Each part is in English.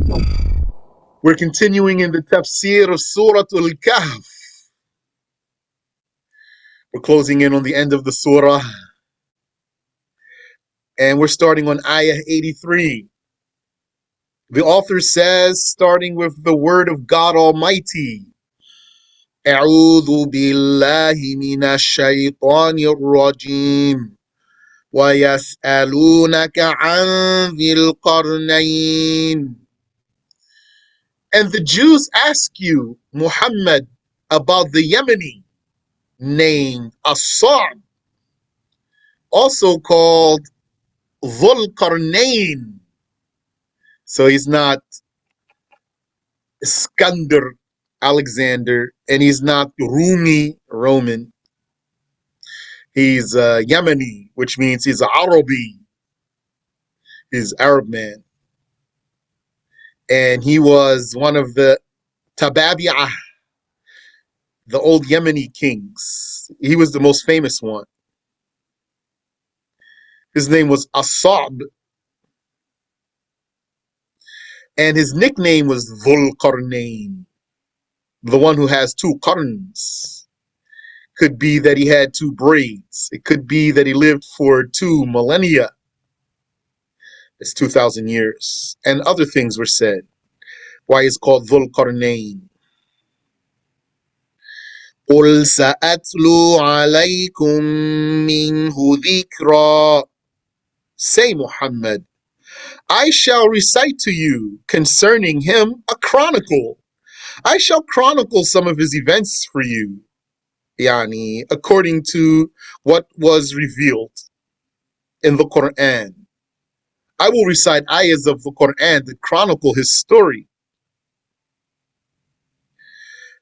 We're continuing in the Tafsir of Surat Al-Kahf. We're closing in on the end of the surah. And we're starting on Ayah 83. The author says, starting with the word of God Almighty, أعوذ بالله من الشيطان الرجيم ويسألونك عن ذي القرنين. And the Jews ask you, Muhammad, about the Yemeni named As-Sa'd, also called Dhul Qarnayn. So he's not Iskandar, Alexander, and he's not Rumi, Roman. He's Yemeni, which means he's Arabi. He's Arab man. And he was one of the Tababi'ah, the old Yemeni kings. He was the most famous one. His name was As-Sa'd, and his nickname was Dhul Qarnayn, the one who has two qarns. Could be that he had two braids. It could be that he lived for 2 millennia. It's 2,000 years. And other things were said. Why it's called Dhul Qarnayn. قُلْ سَأَتْلُو عَلَيْكُمْ مِنْهُ ذِكْرًا. Say, Muhammad, I shall recite to you concerning him a chronicle. I shall chronicle some of his events for you. Yani, according to what was revealed in the Quran. I will recite ayahs of the Quran that chronicle his story.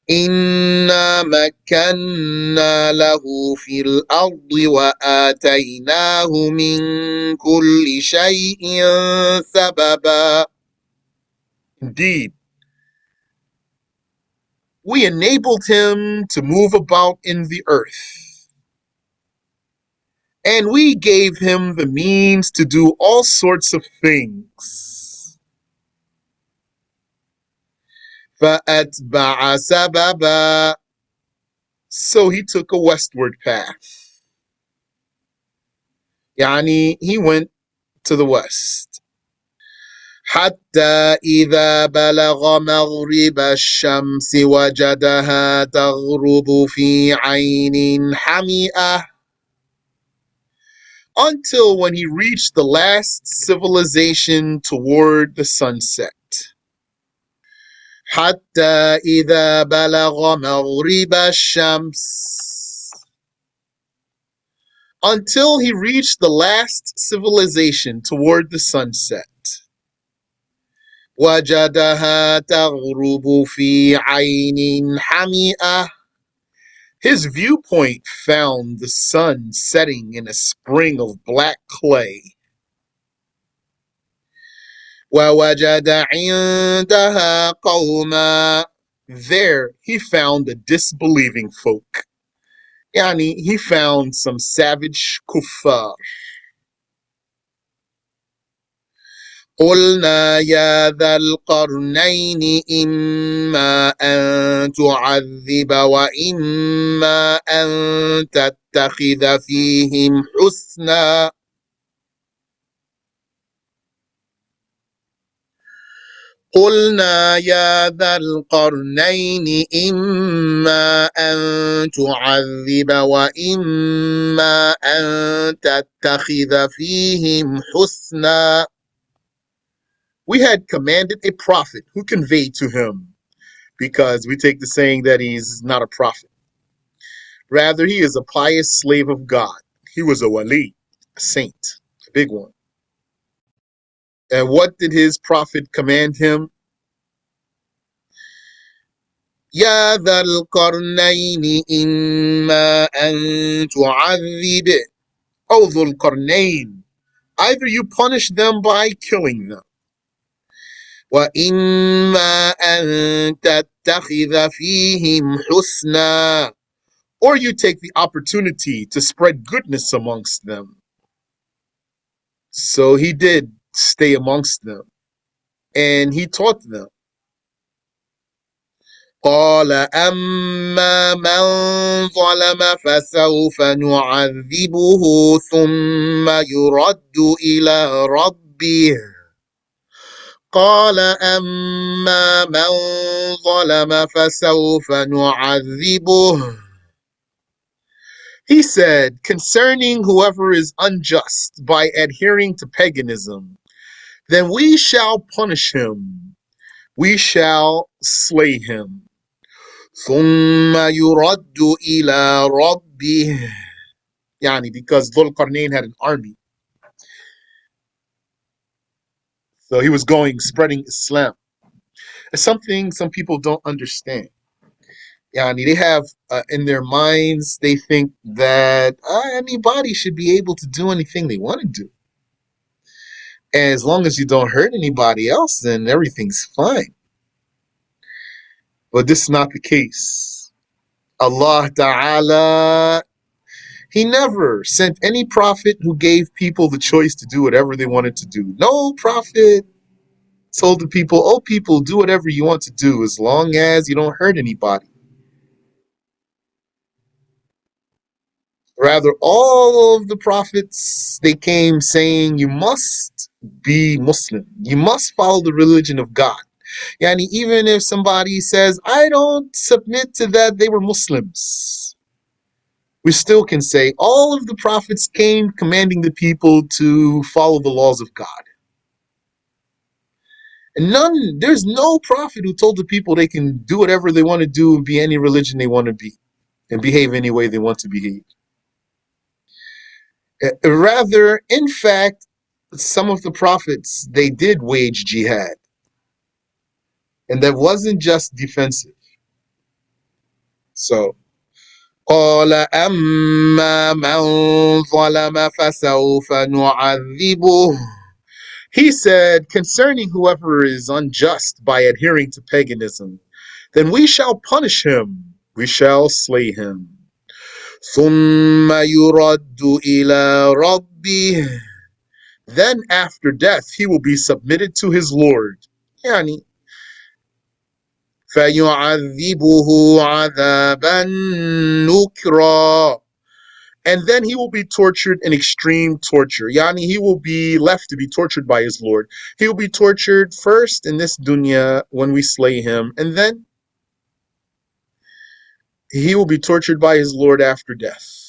إِنَّا مَكَّنَّا لَهُ فِي الْأَرْضِ وَآتَيْنَاهُ مِنْ كُلِّ شَيْءٍ سَبَبًا. Indeed, we enabled him to move about in the earth, and we gave him the means to do all sorts of things. فَأَتْبَعَ سَبَبًا. So he took a westward path. Yani, he went to the west. حتى إذا بلغ مغرب الشمس وجدها تغرب في عين حمئة. Until when he reached the last civilization toward the sunset. حتى إذا بلغ مغرب الشمس. Until he reached the last civilization toward the sunset. وجدها تغرب في عين حمئة. His viewpoint found the sun setting in a spring of black clay. وَوَجَدَ عِندَهَا قَوْمًا. There he found a disbelieving folk. Yani, he found some savage kuffar. قُلْنَا يَا ذَا الْقَرْنَيْنِ إِمَّا أَن تُعَذِّبَ وَإِمَّا أَن تَتَّخِذَ فِيهِمْ حُسْنًا. قُلْنَا يَا ذَا الْقَرْنَيْنِ إِمَّا أَن تُعَذِّبَ وَإِمَّا أَن تَتَّخِذَ فِيهِمْ حُسْنًا. We had commanded a prophet who conveyed to him, because we take the saying that he's not a prophet. Rather, he is a pious slave of God. He was a wali, a saint, a big one. And what did his prophet command him? يَا ذَا الْقَرْنَيْنِ إِمَّا أَن تُعَذِّبْ. O Dhul Qarnayn, either you punish them by killing them, وَإِمَّا أَن تَتَّخِذَ فِيهِمْ حُسْنًا, or you take the opportunity to spread goodness amongst them. So he did stay amongst them. and he taught them. قال أما من ظلم فسوف نعذبه ثم يرد إلى ربه قال أما من ظلم فسوف نعذبه. He said, concerning whoever is unjust by adhering to paganism, then we shall punish him, we shall slay him. ثم يرد إلى ربه. Because Dhul Qarnayn had an army. So he was going, spreading Islam. It's something some people don't understand. They have in their minds, they think that anybody should be able to do anything they want to do. As long as you don't hurt anybody else, then everything's fine. But this is not the case. Allah Ta'ala, He never sent any prophet who gave people the choice to do whatever they wanted to do. No prophet told the people, oh, people, do whatever you want to do as long as you don't hurt anybody. Rather, all of the prophets, they came saying, you must be Muslim. You must follow the religion of God. Even if somebody says, I don't submit to that, they were Muslims, we still can say all of the prophets came commanding the people to follow the laws of God. And there's no prophet who told the people they can do whatever they want to do and be any religion they want to be and behave any way they want to behave. Rather, in fact, some of the prophets, they did wage jihad. And that wasn't just defensive. So, قال أما من ظلم فسوف نعذبه. He said, concerning whoever is unjust by adhering to paganism, then we shall punish him, we shall slay him. ثم يرد إلى ربه. Then after death, he will be submitted to his Lord. فيعذبه عذابا نكرا. And then he will be tortured in extreme torture. He will be left to be tortured by his Lord. He will be tortured first in this dunya when we slay him, and then he will be tortured by his Lord after death.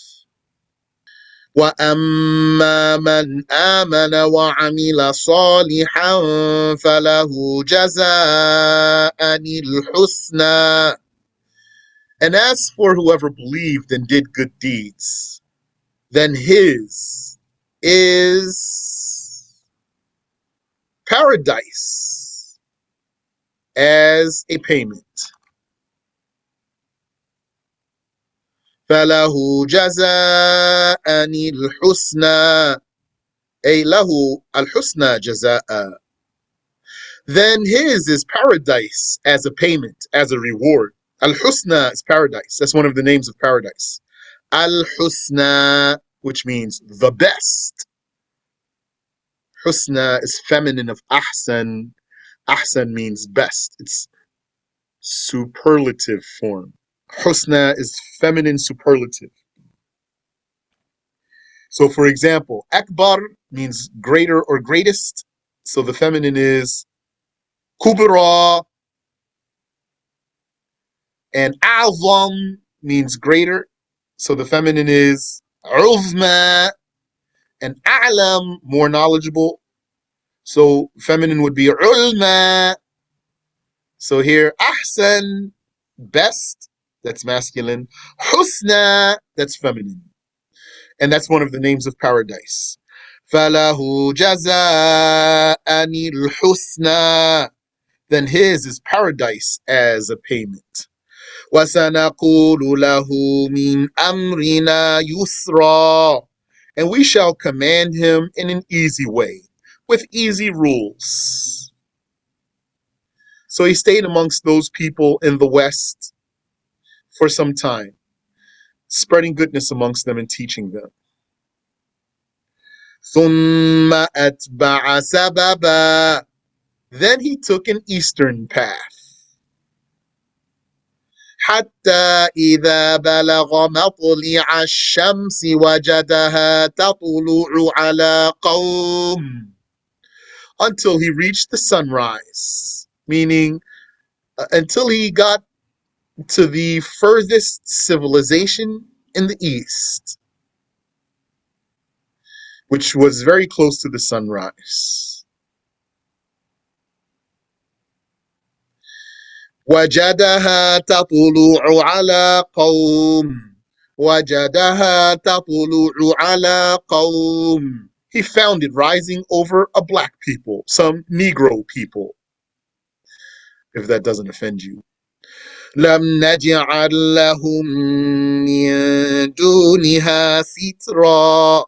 وَأَمَّا مَنْ آمَنَ وَعَمِلَ صَالِحًا فَلَهُ جَزَاءً الْحُسْنَى. And as for whoever believed and did good deeds, then his is paradise as a payment. فَلَهُ جَزَاءً الْحُسْنَى أي له الحسنى جزاء. Then his is paradise as a payment, as a reward. Al-Husna is paradise. That's one of the names of paradise. Al-Husna, which means the best. Husna is feminine of Ahsan. Ahsan means best. It's superlative form. Husna is feminine superlative. So, for example, Akbar means greater or greatest. So the feminine is Kubra, and A'zam means greater. So the feminine is Uzma, and A'lam, more knowledgeable. So feminine would be Ulma. So here, Ahsan, best, that's masculine. Husna, that's feminine. And that's one of the names of paradise. فَلَهُ جَزَاءً الْحُسْنَى. Then his is paradise as a payment. وَسَنَقُولُ لَهُ مِنْ أَمْرِنَا يُسْرًا. And we shall command him in an easy way, with easy rules. So he stayed amongst those people in the West for some time, spreading goodness amongst them and teaching them. ثُمَّ أَتْبَعَ سَبَبًا. Then he took an eastern path. حتى إذا بلغ مطلع الشمس وجدها تطلع على قوم, until he reached the sunrise, meaning until he got to the furthest civilization in the east, which was very close to the sunrise. وجدها تطلع على قوم وجدها تطلع على قوم. He found it rising over a black people, some Negro people, if that doesn't offend you. لم نجعل لهم من دونها سترا.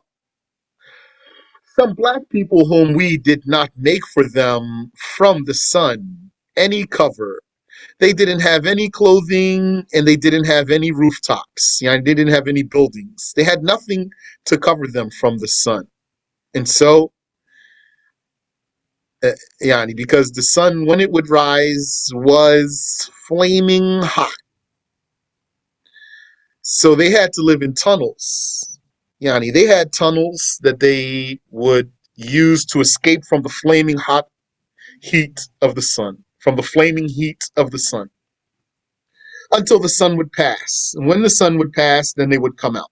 Some black people whom we did not make for them from the sun any cover. They didn't have any clothing and they didn't have any rooftops. They didn't have any buildings. They had nothing to cover them from the sun. And so, because the sun, when it would rise, was flaming hot. So they had to live in tunnels. They had tunnels that they would use to escape from the flaming hot heat of the sun, from the flaming heat of the sun, until the sun would pass. And when the sun would pass, then they would come out.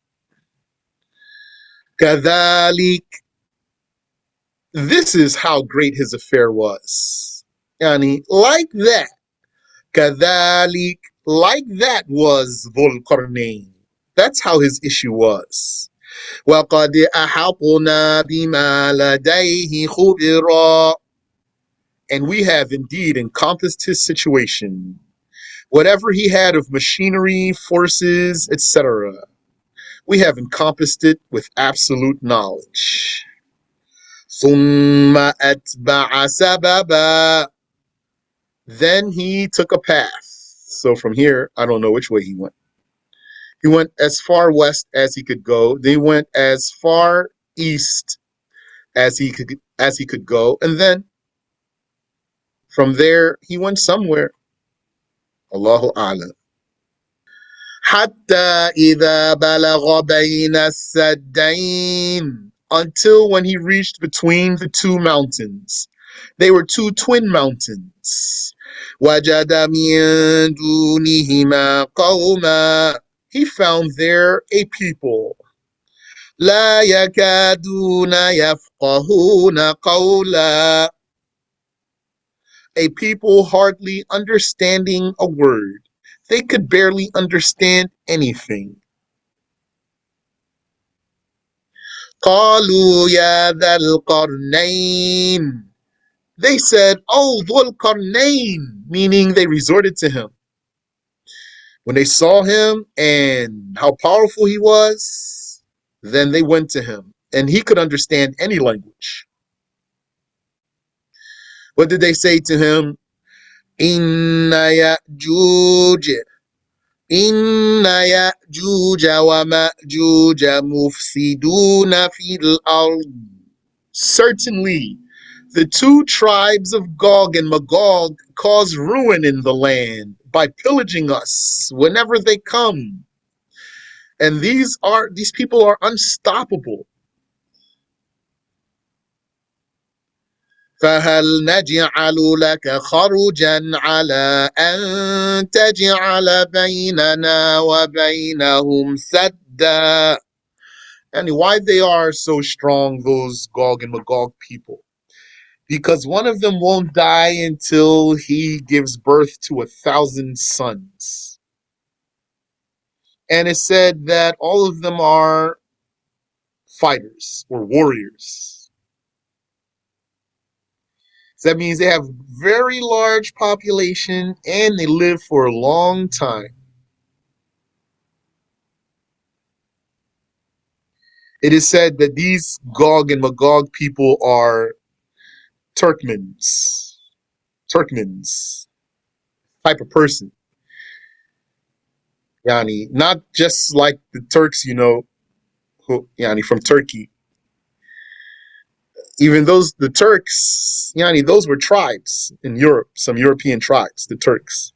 كذلك, this is how great his affair was. Like that. كذلك, like that was Dhul Qarnayn. That's how his issue was. وَقَدْ أَحَطْنَا بِمَا لَدَيْهِ خُبِرًا. And we have indeed encompassed his situation. Whatever he had of machinery, forces, etc., we have encompassed it with absolute knowledge. ثُمَّ أَتْبَعَ سَبَبًا. Then he took a path. So from here, I don't know which way he went. He went as far west as he could go. Then he went as far east as he could go, and then from there he went somewhere. Allahu A'lam. حتى إذا بلغ بين السدين, until when he reached between the two mountains. They were two twin mountains. وجد من دونهما قوما. He found there a people. لا يكادون يفقهون قولا. A people hardly understanding a word. They could barely understand anything. قالوا يا ذا القرنين. They said, "Oh, Dhul Qarnayn," meaning they resorted to him. When they saw him and how powerful he was, then they went to him, and he could understand any language. What did they say to him? Inna ya'juj Inna ya'juj wa ma'juj mufsiduna fil ard. Certainly, the two tribes of Gog and Magog cause ruin in the land by pillaging us whenever they come. And these people are unstoppable. فهل نجعل لك خرجا على أن تجعل بيننا وبينهم سدا. And why they are so strong, those Gog and Magog people? Because one of them won't die until he gives birth to 1,000 sons. And it's said that all of them are fighters or warriors. So that means they have very large population and they live for a long time. It is said that these Gog and Magog people are Turkmens type of person. Not just like the Turks, who, from Turkey. Even the Turks, those were tribes in Europe, some European tribes, the Turks.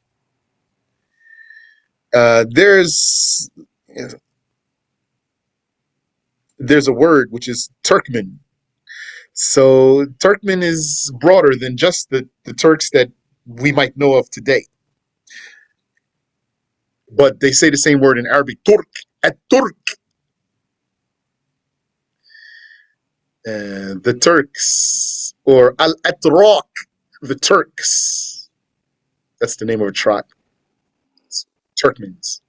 There's a word which is Turkmen. So Turkmen is broader than just the Turks that we might know of today. But they say the same word in Arabic, Turk, at-Turk. The Turks, or Al-Atrak, the Turks. That's the name of a tribe. It's Turkmens.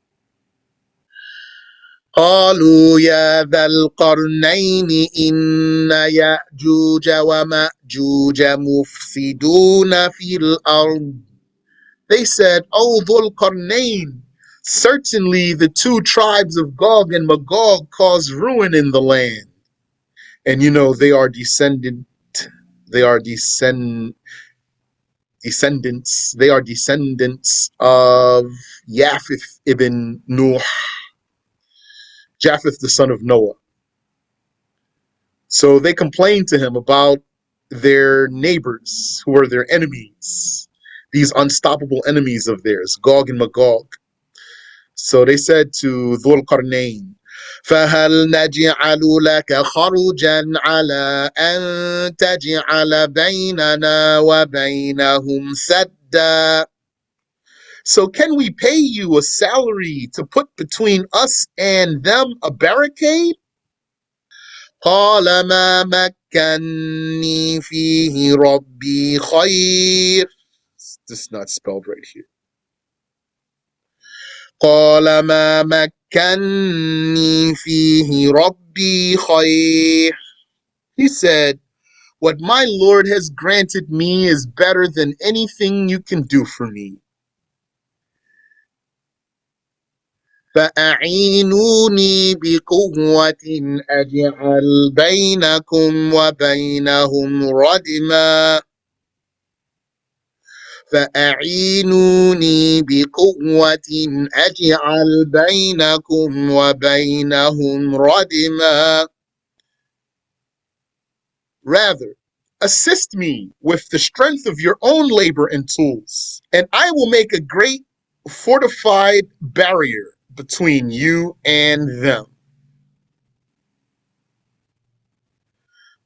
قالوا يا ذا القرنين إن يأجوج ومأجوج مفسدون في الأرض. They said, "O Dhul Qarnayn, certainly the two tribes of Gog and Magog cause ruin in the land." And they are descendants of Japheth ibn Nuh, Japheth the son of Noah. So they complained to him about their neighbors who were their enemies, these unstoppable enemies of theirs, Gog and Magog. So they said to Dhul Qarnayn, فَهَلْ نَجْعَلُ لَكَ خَرُجًا عَلَىٰ أَن تَجْعَلَ بَيْنَنَا وَبَيْنَهُمْ سَدًّا. So can we pay you a salary to put between us and them a barricade? قَالَ مَا مَكَّنِّي فِيهِ رَبِّي خَيْرٌ. This is not spelled right here. قال ما مكني فيه ربي خير. He said, what my Lord has granted me is better than anything you can do for me. فأعينوني بقوة أجعل بينكم وبينهم ردما. فأعينوني بقوة أجعل بينكم وبينهم ردما. Rather, assist me with the strength of your own labor and tools, and I will make a great fortified barrier between you and them.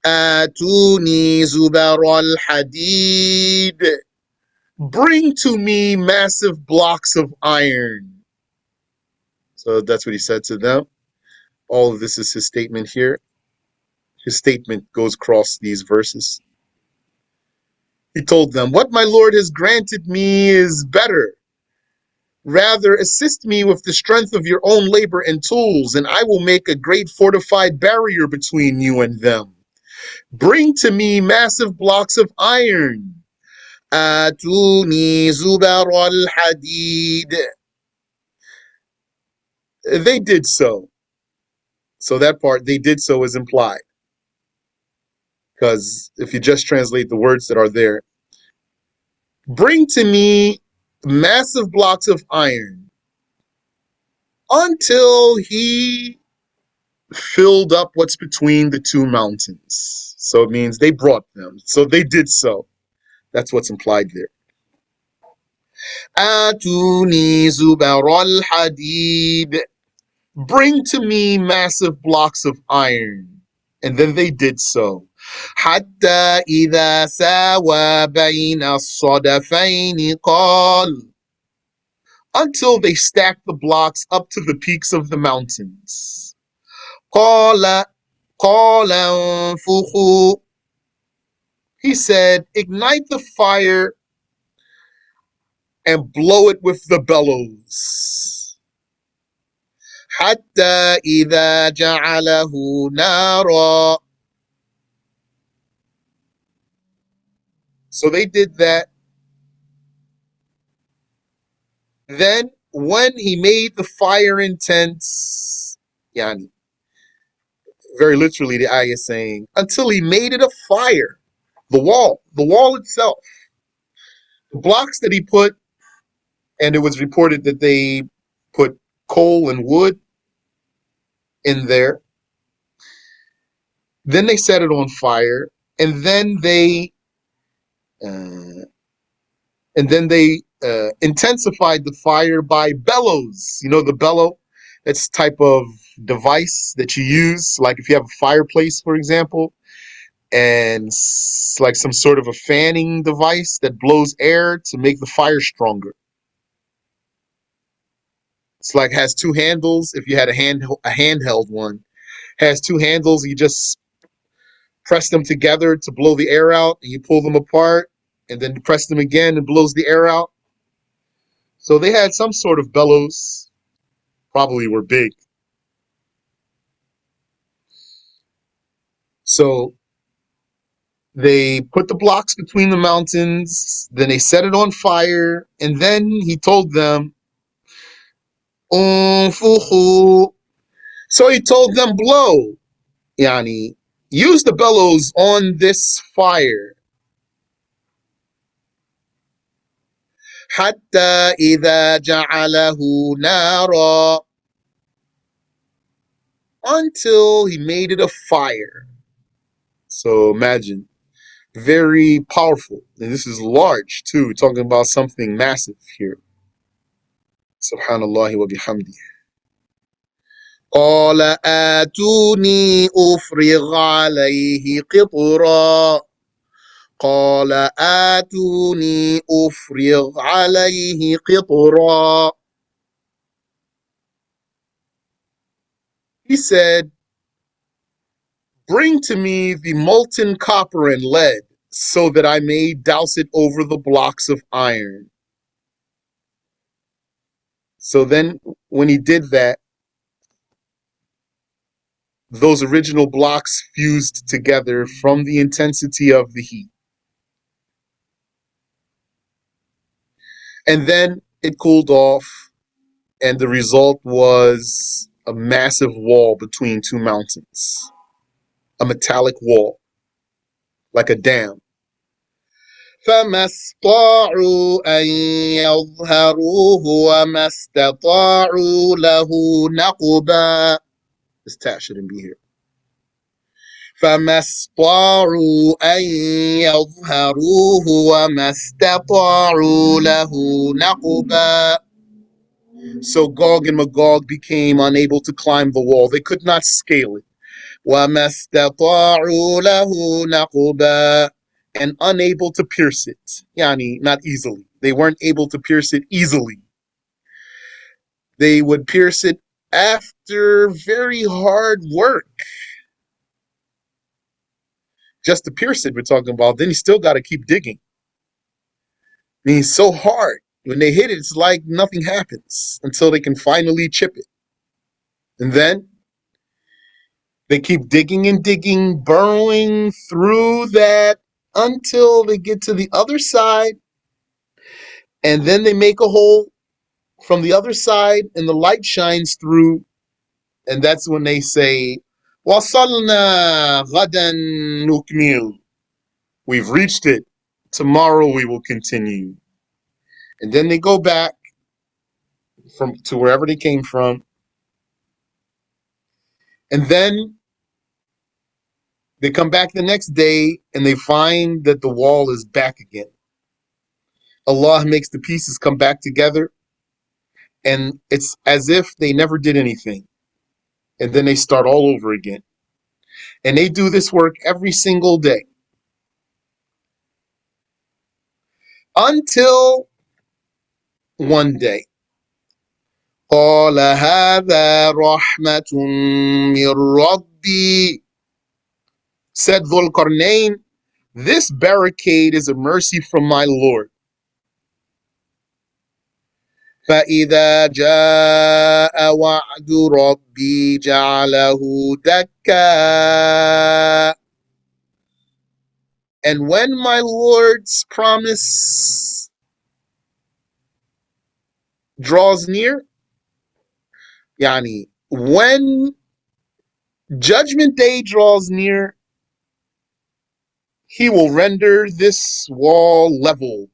آتوني زبر الحديد. Bring to me massive blocks of iron. So that's what he said to them. All of this is his statement here. His statement goes across these verses. He told them, what my Lord has granted me is better. Rather, assist me with the strength of your own labor and tools, and I will make a great fortified barrier between you and them. Bring to me massive blocks of iron. آتوني زبر الحديد. They did so. So that part, they did so, is implied. Because if you just translate the words that are there, bring to me massive blocks of iron, until he filled up what's between the two mountains. So it means they brought them. So they did so. That's what's implied there. Atuni zubar al-hadid. Bring to me massive blocks of iron. And then they did so. حتى إذا ساوى بين الصدفين قال. Until they stacked the blocks up to the peaks of the mountains. قال انفخوا. He said, ignite the fire and blow it with the bellows. حتى إذا جعله نارا. So they did that. Then when he made the fire intense, yani, very literally the ayah is saying, until he made it a fire, the wall itself, the blocks that he put, and it was reported that they put coal and wood in there. Then they set it on fire. and then uh, they intensified the fire by bellows. You know the bellow? That's type of device that you use, like if you have a fireplace, for example, and it's like some sort of a fanning device that blows air to make the fire stronger. It's like has two handles. If you had a handheld one, has two handles. You just press them together to blow the air out, and you pull them apart, and then you press them again and blows the air out. So they had some sort of bellows, probably were big. So they put the blocks between the mountains, then they set it on fire, and then he told them, Unfuhu. So he told them, blow, yani, use the bellows on this fire. حتى إذا جعله نارا, until he made it a fire. So imagine, very powerful. And this is large too. We're talking about something massive here. Subhanallah wa bihamdi. قال آتوني أفرغ عليه قطرا. قال آتوني أفرغ عليه قطرا. He said, bring to me the molten copper and lead, so that I may douse it over the blocks of iron. So then, when he did that, those original blocks fused together from the intensity of the heat. And then it cooled off, and the result was a massive wall between two mountains, a metallic wall, like a dam. فما استطاعوا أن يظهروه وما استطاعوا له نقبا. This tat shouldn't be here. فما استطاعوا أن يظهروه وما استطاعوا له نقبا. So Gog and Magog became unable to climb the wall. They could not scale it. وما استطاعوا له نقبا, and unable to pierce it. Yani, not easily. They weren't able to pierce it easily. They would pierce it after very hard work. Just to pierce it, we're talking about. Then you still got to keep digging. I mean, it's so hard. When they hit it, it's like nothing happens until they can finally chip it. And then they keep digging and digging, burrowing through that until they get to the other side. And then they make a hole from the other side, and the light shines through. And that's when they say, وَصَلْنَا غَدًا نُكْمِلُ. We've reached it. Tomorrow we will continue. And then they go back to wherever they came from. And then they come back the next day and they find that the wall is back again. Allah makes the pieces come back together, and it's as if they never did anything. And then they start all over again. And they do this work every single day. Until one day. قال هذا رحمة من ربي. Said Dhul Qarnayn, this barricade is a mercy from my Lord. فإذا جاء وعد ربي جعله دكا. And when my Lord's promise draws near, yani, when Judgment Day draws near, he will render this wall leveled.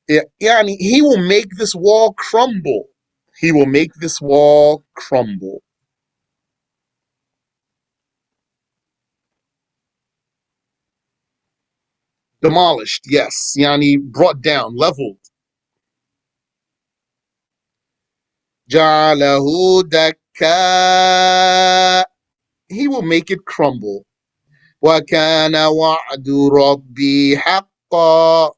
Yani, he will make this wall crumble. He will make this wall crumble. Demolished, yes. Yani brought down, leveled. جَعَلَهُ دَكَّاء. He will make it crumble. وَكَانَ وَعْدُ رَبِّي حَقًّا.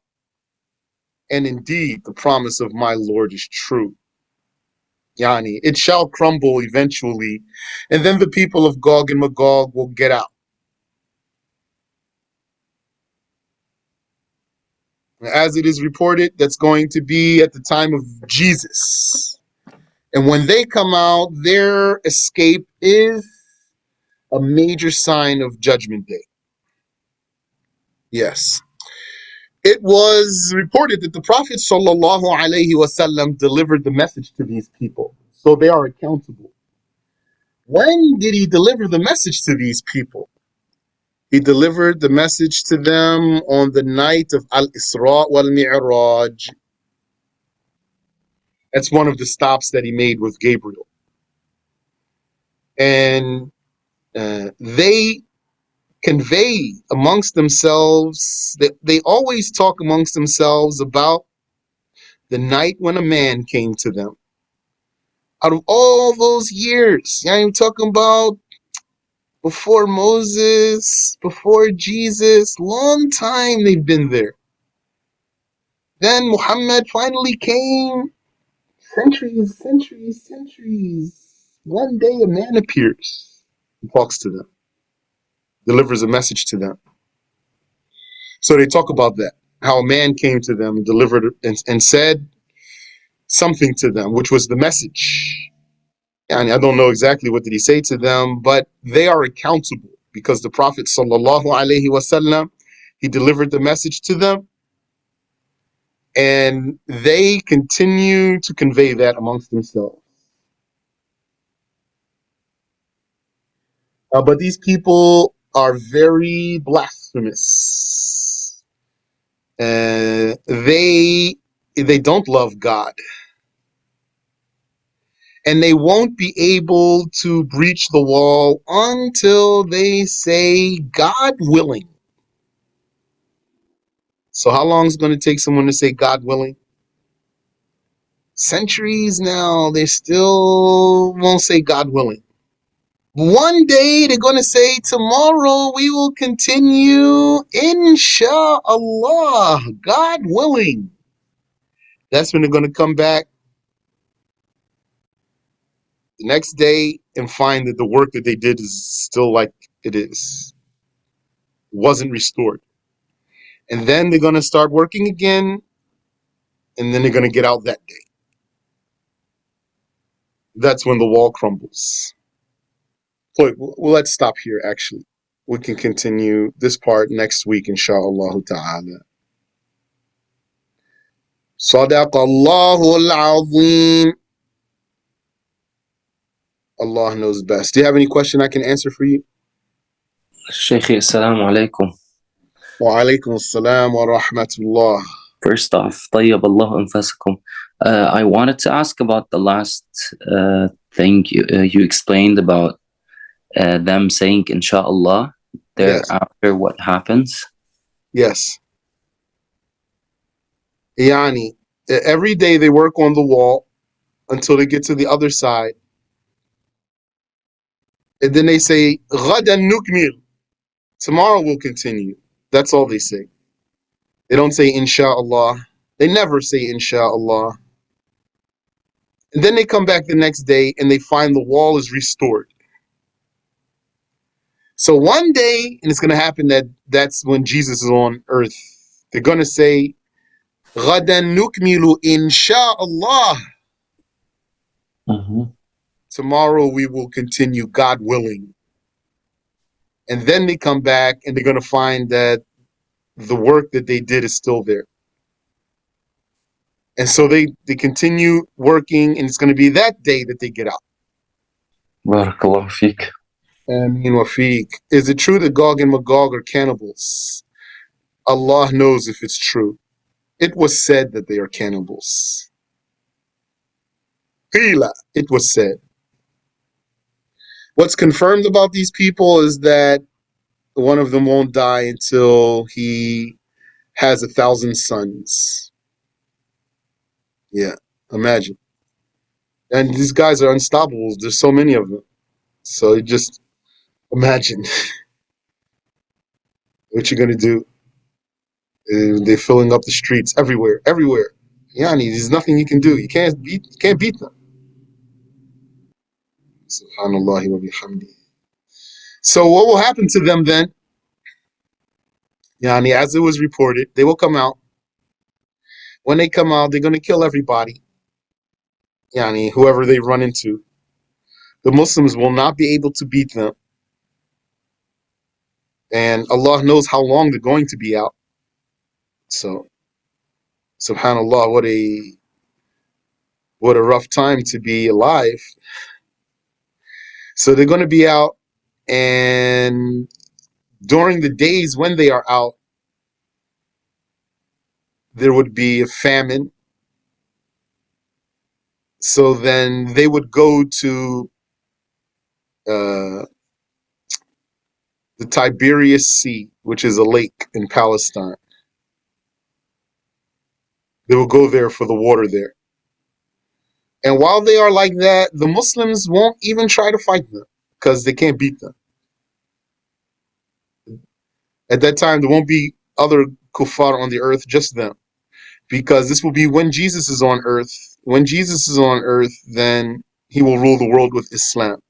And indeed, the promise of my Lord is true. Yani, it shall crumble eventually, and then the people of Gog and Magog will get out. As it is reported, that's going to be at the time of Jesus. And when they come out, their escape is a major sign of Judgment Day. Yes. It was reported that the Prophet ﷺ delivered the message to these people, so they are accountable. When did he deliver the message to these people? He delivered the message to them on the night of Al-Isra wal-Mi'raj. That's one of the stops that he made with Gabriel. And they convey amongst themselves, that they always talk amongst themselves about the night when a man came to them. Out of all those years, I'm talking about before Moses, before Jesus, long time they've been there. Then Muhammad finally came, centuries. One day a man appears and talks to them, delivers a message to them. So they talk about that, how a man came to them, delivered and said something to them, which was the message. And I don't know exactly what did he say to them, but they are accountable because the Prophet ﷺ, he delivered the message to them, and they continue to convey that amongst themselves. But these people are very blasphemous. They don't love God. And they won't be able to breach the wall until they say, God willing. So how long is it going to take someone to say God willing? Centuries now, they still won't say God willing. One day they're going to say, tomorrow we will continue, inshallah, God willing. That's when they're going to come back the next day and find that the work that they did is still like it is. It wasn't restored. And then they're going to start working again, and then they're going to get out that day. That's when the wall crumbles. So well, let's stop here, actually. We can continue this part next week, inshallah ta'ala. Sadaqallahu al-azim. Allah knows best. Do you have any question I can answer for you? Shaykh, assalamu alaikum. Wa alaikum assalam wa rahmatullah. First off, طيب الله أنفسكم. I wanted to ask about the last thing you explained about them saying inshallah thereafter. Yes. What happens? Yes. Yani, every day they work on the wall until they get to the other side. And then they say, غَدًا نُكْمِلُ. Tomorrow we'll continue. That's all they say. They don't say inshallah. They never say inshallah. And then they come back the next day and they find the wall is restored. So one day, and it's going to happen that's when Jesus is on earth, they're going to say, غَدًا نُكْمِلُ inshallah. Tomorrow we will continue, God willing. And then they come back and they're going to find that the work that they did is still there. And so they continue working, and it's going to be that day that they get out. Barakallahu feek. Ameen wa feek. Is it true that Gog and Magog are cannibals? Allah knows if it's true. It was said that they are cannibals. Qila, it was said. What's confirmed about these people is that one of them won't die until he has 1,000 sons. Yeah, imagine. And these guys are unstoppable. There's so many of them. So you just imagine what you're going to do. They're filling up the streets everywhere, everywhere. Yani, there's nothing you can do. You can't beat them. Subhanallah wa bihamdi. So what will happen to them then? Yani, as it was reported, they will come out. When they come out, they're going to kill everybody. Yani, whoever they run into. The Muslims will not be able to beat them. And Allah knows how long they're going to be out. So, subhanallah, what a rough time to be alive. So they're going to be out, and during the days when they are out, there would be a famine. So then they would go to the Tiberias Sea, which is a lake in Palestine. They will go there for the water there. And while they are like that, the Muslims won't even try to fight them because they can't beat them. At that time, there won't be other kuffar on the earth, just them. Because this will be when Jesus is on earth. When Jesus is on earth, then he will rule the world with Islam.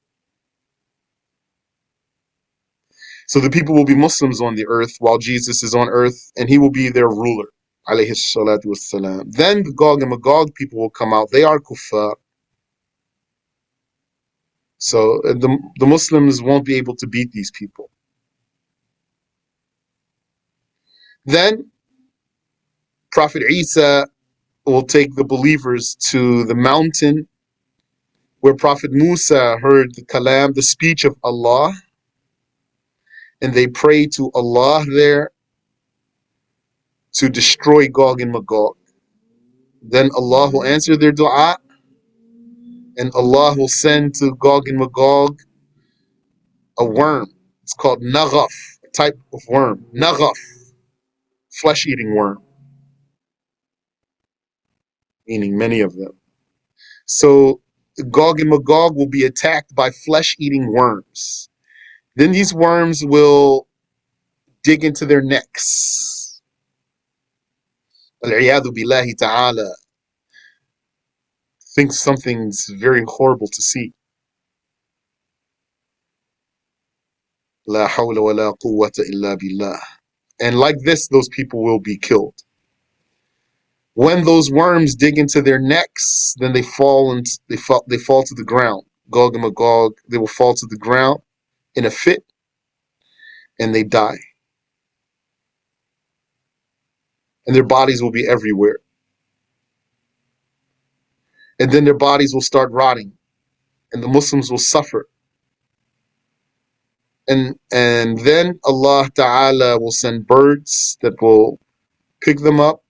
So the people will be Muslims on the earth while Jesus is on earth, and he will be their ruler. Alayhi salatu wassalam. Then the Gog and Magog people will come out. They are kuffar. So the Muslims won't be able to beat these people. Then Prophet Isa will take the believers to the mountain where Prophet Musa heard the kalam, the speech of Allah, and they pray to Allah there to destroy Gog and Magog. Then Allah will answer their dua, and Allah will send to Gog and Magog a worm. It's called naghaf, a type of worm. Naghaf, flesh-eating worm, meaning many of them. So Gog and Magog will be attacked by flesh-eating worms. Then these worms will dig into their necks. Al-iyadu billahi ta'ala. Think something's very horrible to see. La hawla wa la quwwata illa billah. And like this, those people will be killed. When those worms dig into their necks, then they fall to the ground. Gog and Magog, they will fall to the ground in a fit, and they die. And their bodies will be everywhere. And then their bodies will start rotting, and the Muslims will suffer. And then Allah Ta'ala will send birds that will pick them up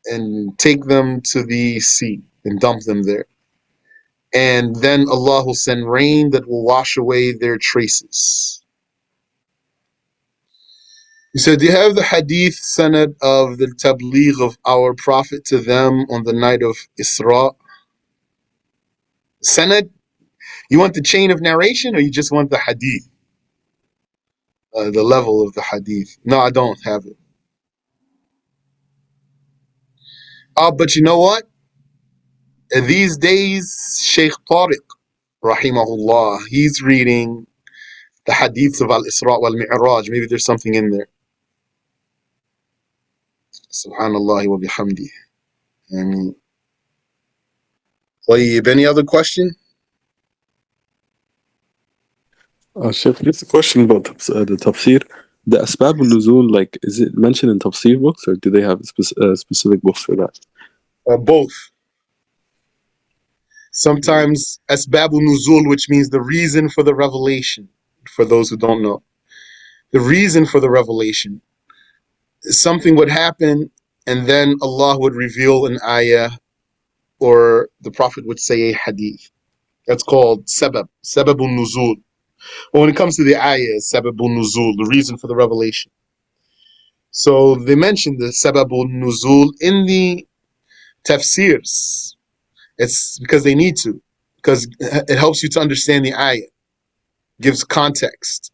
and take them to the sea and dump them there. And then Allah will send rain that will wash away their traces. He said, do you have the hadith sanad of the tabligh of our Prophet to them on the night of Isra? Sanad? You want the chain of narration, or you just want the hadith? The level of the hadith. No, I don't have it. But you know what? These days, Sheikh Tariq, rahimahullah, he's reading the hadiths of Al-Isra wal-Mi'raj. Maybe there's something in there. Subhanallah wa bihamdi. Ameen. طيب, any other question? Sheikh, just a question about the tafsir. The asbab al-nuzul, like, is it mentioned in tafsir books, or do they have specific books for that? Both. Sometimes asbabul nuzul, which means the reason for the revelation, for those who don't know. The reason for the revelation. Something would happen, and then Allah would reveal an ayah, or the Prophet would say a hadith. That's called sababul nuzul. But when it comes to the ayah, sababul nuzul, the reason for the revelation. So they mentioned the sababul nuzul in the tafsirs. It's because they need to, because it helps you to understand the ayah, gives context.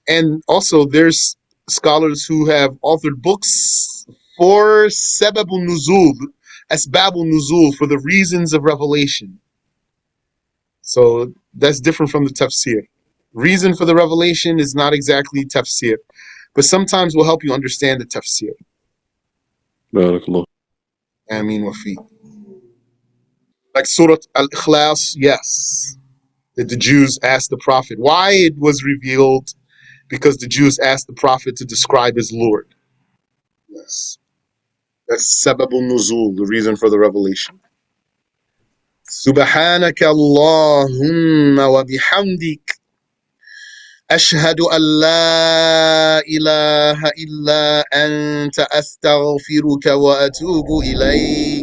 And also there's scholars who have authored books for sababul nuzul, asbabul nuzul, for the reasons of revelation. So that's different from the tafsir. Reason for the revelation is not exactly tafsir, but sometimes will help you understand the tafsir. Barakallah. I mean, wafi. Like Surat Al-Ikhlas, yes. That the Jews asked the Prophet why it was revealed, because the Jews asked the Prophet to describe his Lord. Yes. That's sababul nuzul, the reason for the revelation. Subhanaka Allahumma wa bihamdik. أشهد أن لا إله إلا أنت أستغفرك وأتوب إليك